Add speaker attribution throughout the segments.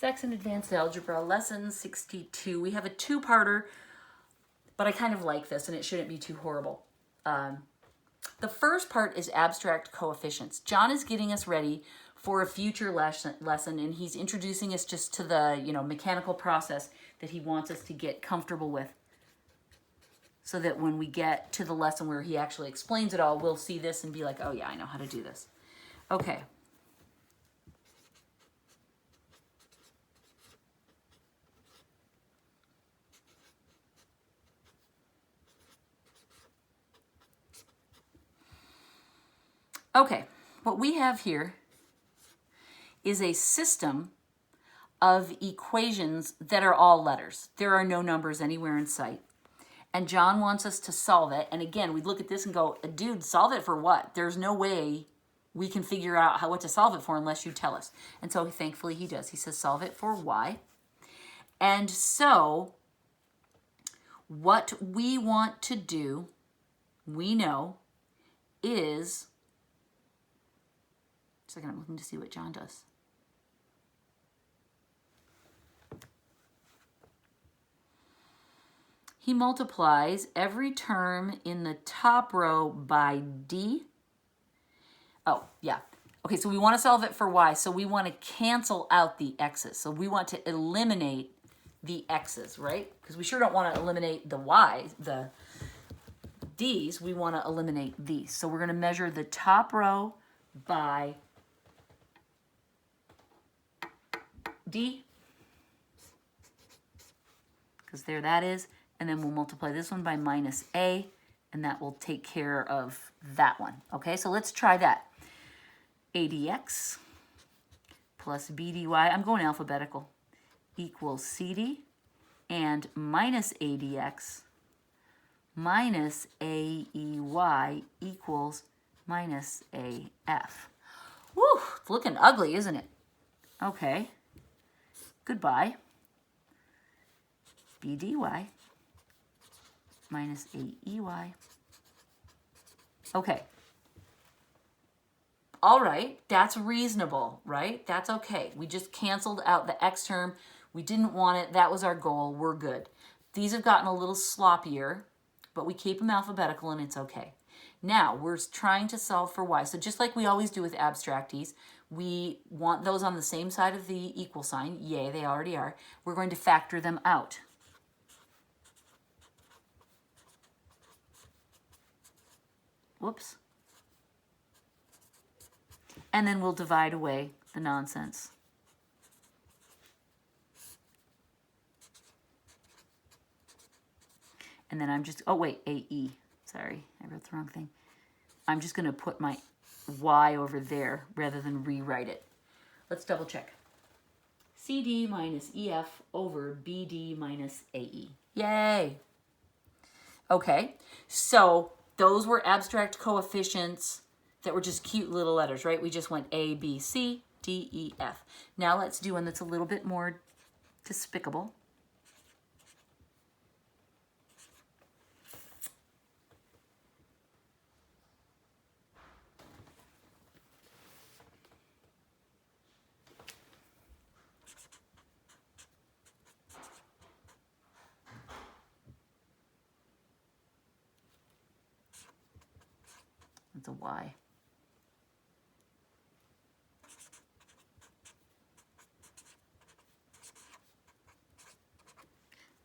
Speaker 1: Saxon Advanced Algebra, Lesson 62. We have a two-parter, but I kind of like this, and it shouldn't be too horrible. The first part is abstract coefficients. John is getting us ready for a future lesson, and he's introducing us just to the mechanical process that he wants us to get comfortable with, so that when we get to the lesson where he actually explains it all, we'll see this and be like, oh yeah, I know how to do this. Okay. Okay, what we have here is a system of equations that are all letters. There are no numbers anywhere in sight. And John wants us to solve it. And again, we look at this and go, dude, solve it for what? There's no way we can figure out what to solve it for unless you tell us. And so thankfully he does. He says, solve it for y. And so what we want to do, we know, is... Second, I'm looking to see what John does. He multiplies every term in the top row by d. Oh, yeah. Okay, so we want to solve it for y, so we want to cancel out the x's. So we want to eliminate the x's, right? Because we sure don't want to eliminate the y's, the d's. We want to eliminate these. So we're going to measure the top row by d, because there that is, and then we'll multiply this one by minus a, and that will take care of that one. Okay, so let's try that. A dx plus b dy, I'm going alphabetical, equals cd, and minus a dx minus a ey equals minus af. Woo, it's looking ugly, isn't it? Okay. Goodbye. B dy minus AEY. Okay. All right, that's reasonable, right? That's okay. We just canceled out the x term. We didn't want it. That was our goal. We're good. These have gotten a little sloppier, but we keep them alphabetical and it's okay. Now, we're trying to solve for y. So just like we always do with abstractees, we want those on the same side of the equal sign. Yay, they already are. We're going to factor them out. Whoops. And then we'll divide away the nonsense. And then I'm just, oh wait, AE. Sorry, I wrote the wrong thing. I'm just going to put my y over there rather than rewrite it. Let's double check. CD minus EF over BD minus AE. Yay! Okay, so those were abstract coefficients that were just cute little letters, right? We just went A, B, C, D, E, F. Now let's do one that's a little bit more despicable. It's a Y.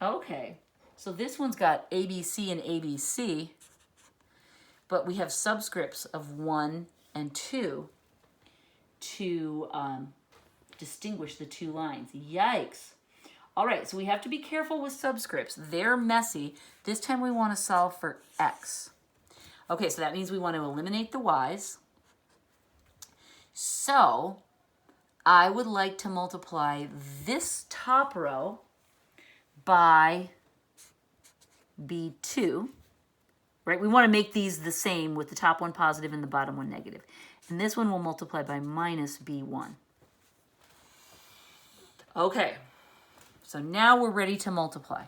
Speaker 1: Okay, so this one's got ABC and ABC, but we have subscripts of 1 and 2 to distinguish the two lines. Yikes. All right, so we have to be careful with subscripts. They're messy. This time we want to solve for x. Okay, so that means we want to eliminate the y's. So I would like to multiply this top row by B2, right? We want to make these the same with the top one positive and the bottom one negative. And this one will multiply by minus B1. Okay, so now we're ready to multiply.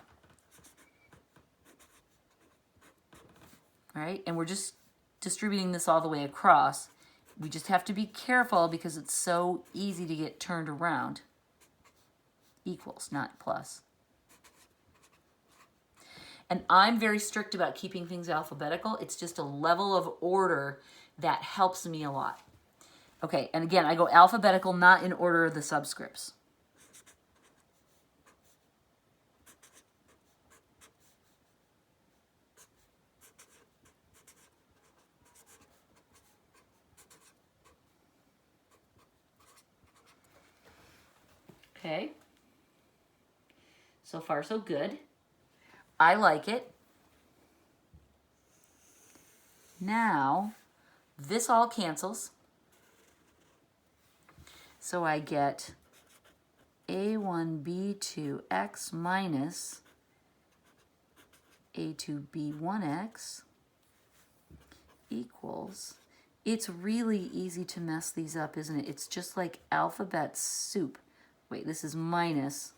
Speaker 1: All right, and we're just distributing this all the way across. We just have to be careful because it's so easy to get turned around. equals, not plus. And I'm very strict about keeping things alphabetical. It's just a level of order that helps me a lot. Okay, and again, I go alphabetical, not in order of the subscripts. Okay. So far, so good. I like it. Now, this all cancels. So I get A1B2x minus A2B1x equals, it's really easy to mess these up, isn't it? It's just like alphabet soup. Wait, this is minus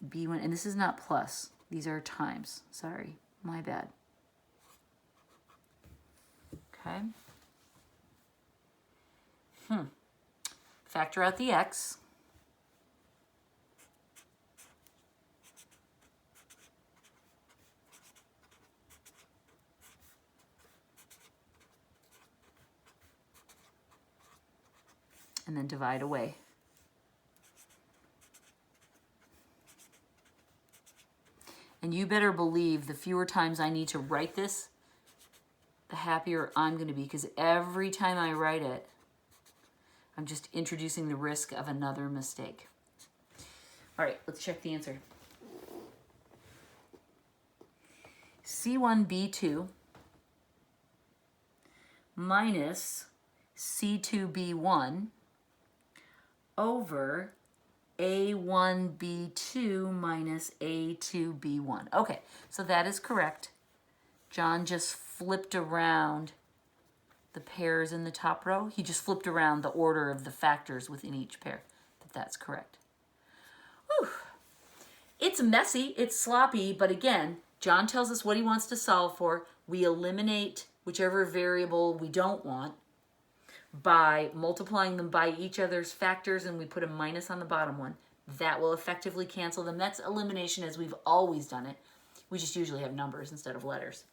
Speaker 1: B1, and this is not plus. These are times. Sorry, my bad. Okay. Factor out the x. And then divide away. And you better believe the fewer times I need to write this, the happier I'm going to be, because every time I write it, I'm just introducing the risk of another mistake. All right, let's check the answer. C1B2 minus C2B1 over A1B2 minus A2B1. Okay, so that is correct. John just flipped around the pairs in the top row. He just flipped around the order of the factors within each pair. But that's correct. Whew. It's messy, it's sloppy, but again, John tells us what he wants to solve for. We eliminate whichever variable we don't want by multiplying them by each other's factors, and we put a minus on the bottom one. That will effectively cancel them. That's elimination as we've always done it. We just usually have numbers instead of letters.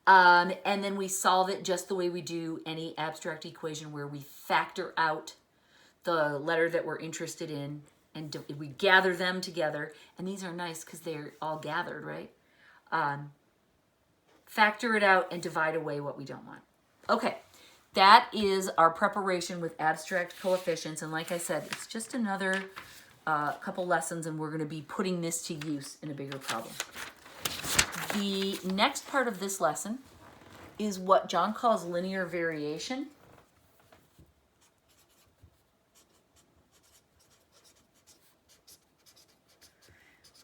Speaker 1: And then we solve it just the way we do any abstract equation, where we factor out the letter that we're interested in and we gather them together. And these are nice because they're all gathered, right? Factor it out and divide away what we don't want. Okay, that is our preparation with abstract coefficients. And like I said, it's just another couple lessons, and we're going to be putting this to use in a bigger problem. The next part of this lesson is what John calls linear variation.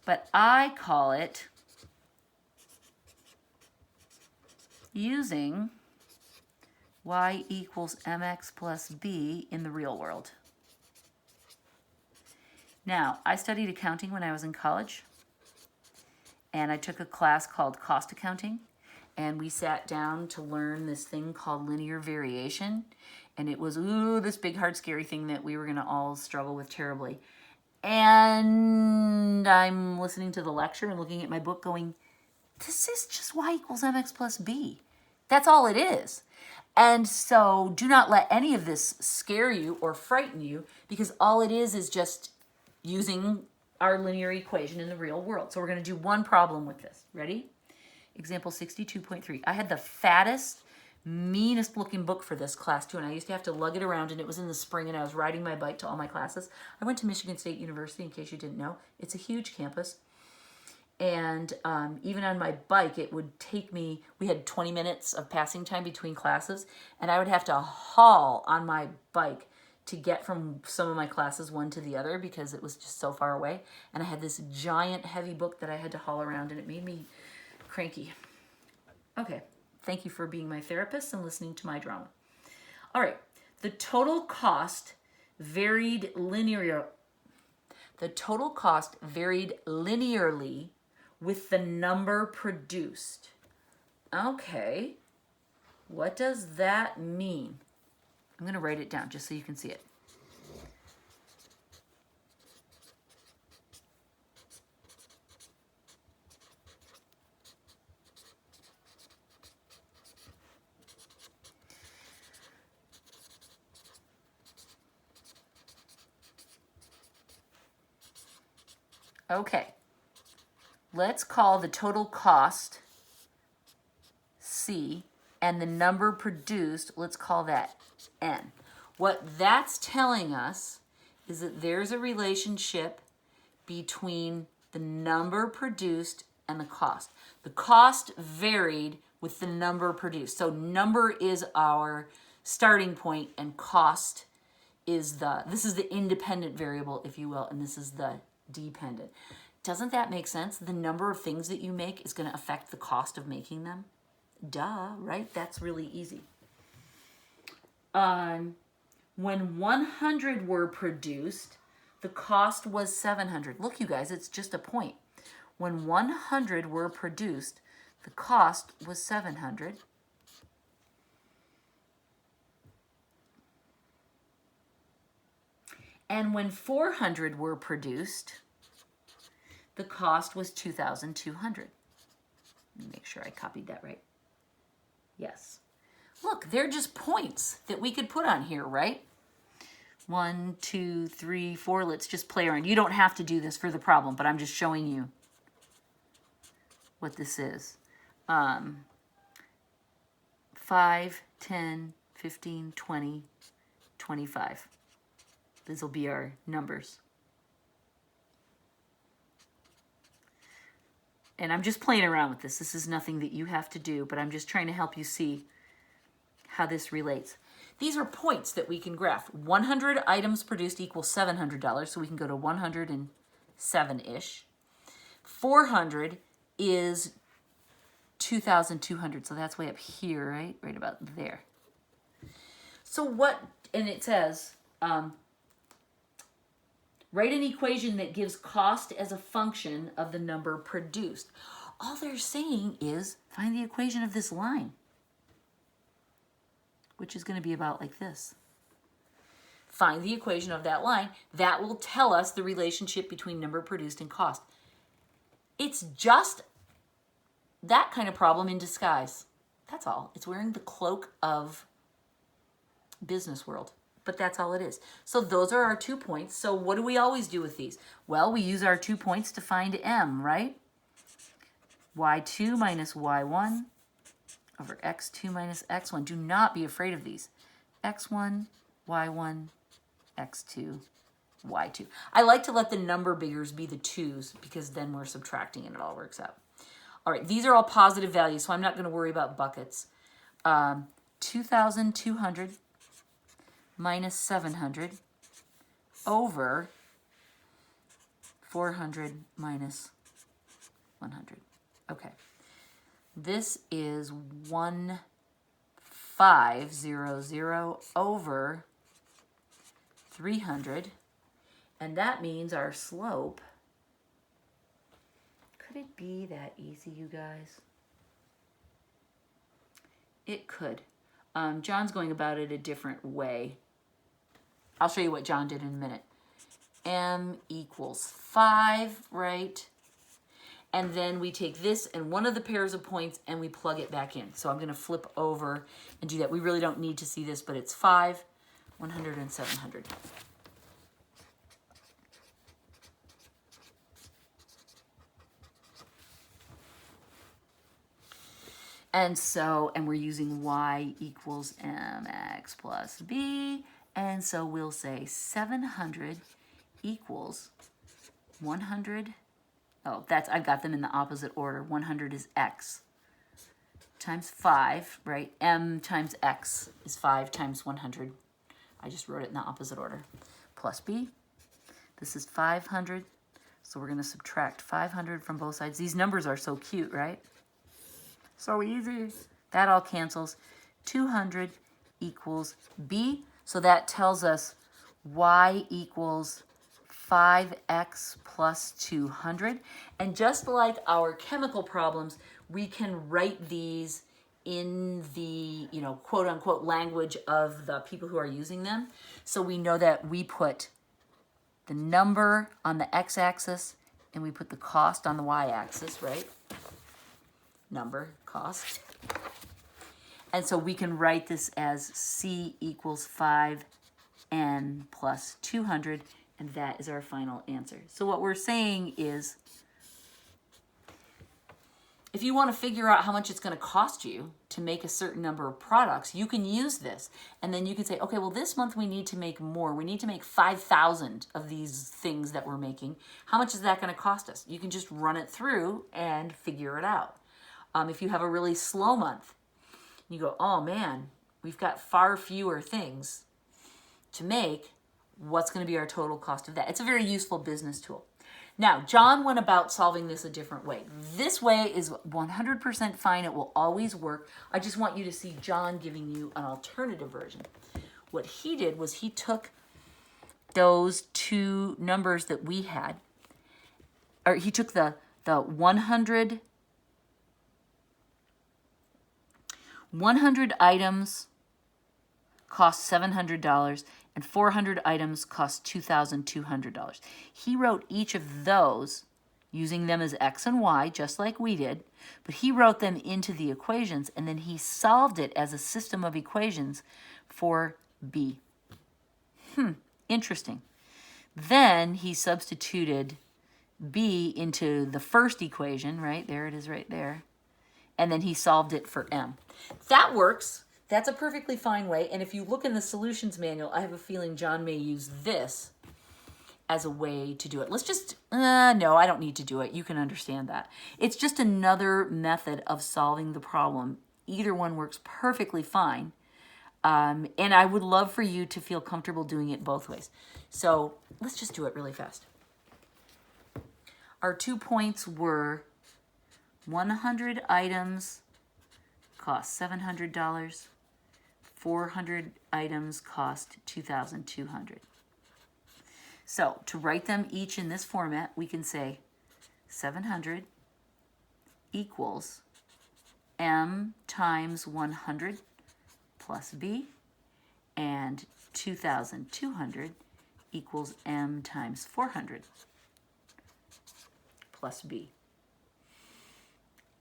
Speaker 1: But I call it using y equals mx plus b in the real world. Now, I studied accounting when I was in college, and I took a class called cost accounting, and we sat down to learn this thing called linear variation, and it was, this big, hard, scary thing that we were going to all struggle with terribly. And I'm listening to the lecture and looking at my book going, this is just y equals mx plus b. That's all it is. And so do not let any of this scare you or frighten you, because all it is just using our linear equation in the real world. So we're going to do one problem with this. Ready? Example 62.3. I had the fattest, meanest looking book for this class too, and I used to have to lug it around, and it was in the spring, and I was riding my bike to all my classes. I went to Michigan State University, in case you didn't know. It's a huge campus. And even on my bike, it would take me, we had 20 minutes of passing time between classes, and I would have to haul on my bike to get from some of my classes one to the other, because it was just so far away. And I had this giant heavy book that I had to haul around, and it made me cranky. Okay, thank you for being my therapist and listening to my drama. All right, the total cost varied linearly with the number produced. Okay, what does that mean? I'm going to write it down just so you can see it. Okay. Let's call the total cost C, and the number produced, let's call that N. What that's telling us is that there's a relationship between the number produced and the cost. The cost varied with the number produced. So number is our starting point and cost is this is the independent variable, if you will, and this is the dependent. Doesn't that make sense? The number of things that you make is going to affect the cost of making them. Duh, right? That's really easy. When 100 were produced, the cost was 700. Look, you guys, it's just a point. When 100 were produced, the cost was 700. And when 400 were produced, the cost was 2,200. Make sure I copied that right. Yes. Look, they're just points that we could put on here, right? 1, 2, 3, 4. Let's just play around. You don't have to do this for the problem, but I'm just showing you what this is. 5, 10, 15, 20, 25. These will be our numbers. And I'm just playing around with this. This is nothing that you have to do, but I'm just trying to help you see how this relates. These are points that we can graph. 100 items produced equals $700, so we can go to 107-ish. 400 is 2,200, so that's way up here, right? Right about there. So what, and it says, write an equation that gives cost as a function of the number produced. All they're saying is find the equation of this line, which is going to be about like this. Find the equation of that line. That will tell us the relationship between number produced and cost. It's just that kind of problem in disguise. That's all. It's wearing the cloak of business world. But that's all it is. So those are our 2 points. So what do we always do with these? Well, we use our 2 points to find M, right? y2 minus y1 over x2 minus x1. Do not be afraid of these. x1, y1, x2, y2. I like to let the number biggers be the 2's because then we're subtracting and it all works out. All right, these are all positive values, so I'm not going to worry about buckets. 2,200 minus 700 over 400 minus 100. Okay. This is 1,500 over 300. And that means our slope, could it be that easy, you guys? It could. John's going about it a different way. I'll show you what John did in a minute. M equals 5, right? And then we take this and one of the pairs of points and we plug it back in. So I'm going to flip over and do that. We really don't need to see this, but it's 5, 100, and 700. And so, and we're using y equals mx plus b. And so we'll say 700 equals 100. Oh, I've got them in the opposite order. 100 is x times 5, right? M times x is 5 times 100. I just wrote it in the opposite order. Plus b. This is 500. So we're going to subtract 500 from both sides. These numbers are so cute, right? So easy. That all cancels. 200 equals b. So that tells us y equals 5x plus 200. And just like our chemical problems, we can write these in the, quote unquote language of the people who are using them. So we know that we put the number on the x-axis and we put the cost on the y-axis, right? Number, cost. And so we can write this as C equals 5n plus 200 And that is our final answer. So what we're saying is, if you want to figure out how much it's going to cost you to make a certain number of products, you can use this. And then you can say, okay, well, this month we need to make more. We need to make 5,000 of these things that we're making. How much is that going to cost us? You can just run it through and figure it out. If you have a really slow month, you go, oh man, we've got far fewer things to make. What's going to be our total cost of that? It's a very useful business tool. Now, John went about solving this a different way. This way is 100% fine. It will always work. I just want you to see John giving you an alternative version. What he did was he took those two numbers that we had, or he took the 100 items cost $700 and 400 items cost $2,200. He wrote each of those using them as X and Y, just like we did, but he wrote them into the equations and then he solved it as a system of equations for B. Interesting. Then he substituted B into the first equation, right? There it is right there. And then he solved it for M. That works. That's a perfectly fine way. And if you look in the solutions manual, I have a feeling John may use this as a way to do it. Let's just, no, I don't need to do it. You can understand that. It's just another method of solving the problem. Either one works perfectly fine. And I would love for you to feel comfortable doing it both ways. So let's just do it really fast. Our 2 points were 100 items cost $700. 400 items cost $2,200. So to write them each in this format, we can say 700 equals M times 100 plus B, and 2,200 equals M times 400 plus B.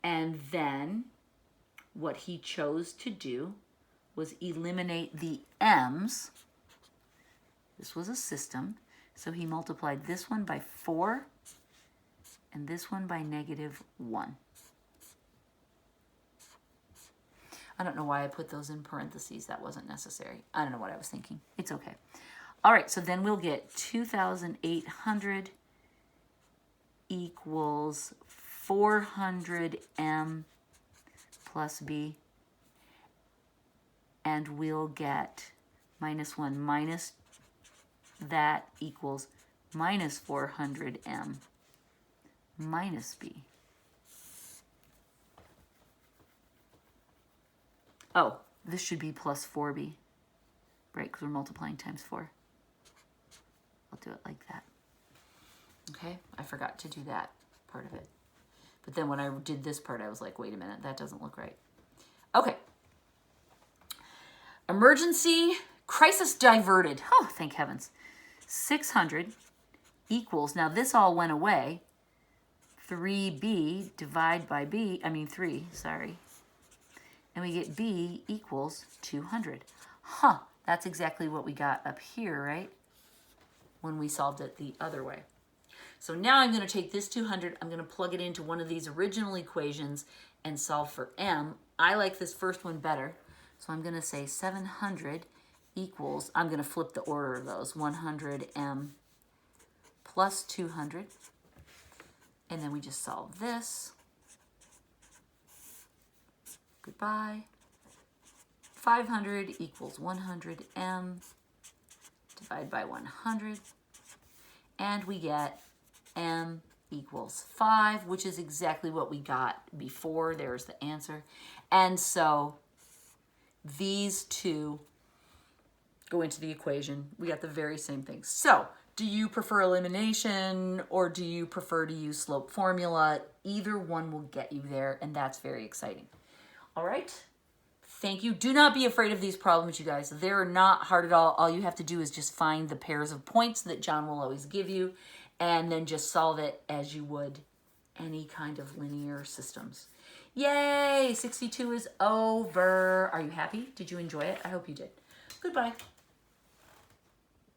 Speaker 1: And then what he chose to do was eliminate the M's. This was a system, so he multiplied this one by 4 and this one by -1. I don't know why I put those in parentheses. That wasn't necessary. I don't know what I was thinking. It's okay. All right, so then we'll get 2,800 equals 400M plus B. And we'll get -1 minus that equals -400M minus B. Oh, this should be plus 4B, right? Because we're multiplying times 4. I'll do it like that. Okay, I forgot to do that part of it. But then when I did this part, I was like, wait a minute, that doesn't look right. Okay. Emergency crisis diverted. Oh, thank heavens. 600 equals, now this all went away, 3B divide by B, I mean 3, sorry. And we get B equals 200. Huh, that's exactly what we got up here, right? When we solved it the other way. So now I'm going to take this 200, I'm going to plug it into one of these original equations and solve for M. I like this first one better. So I'm going to say 700 equals, I'm going to flip the order of those, 100M plus 200. And then we just solve this. Goodbye. 500 equals 100M divided by 100. And we get M equals 5, which is exactly what we got before. There's the answer. And so these two go into the equation. We got the very same thing. So do you prefer elimination or do you prefer to use slope formula? Either one will get you there, and that's very exciting. All right. Thank you. Do not be afraid of these problems, you guys. They're not hard at all. All you have to do is just find the pairs of points that John will always give you, and then just solve it as you would any kind of linear systems. Yay! 62 is over. Are you happy? Did you enjoy it? I hope you did. Goodbye.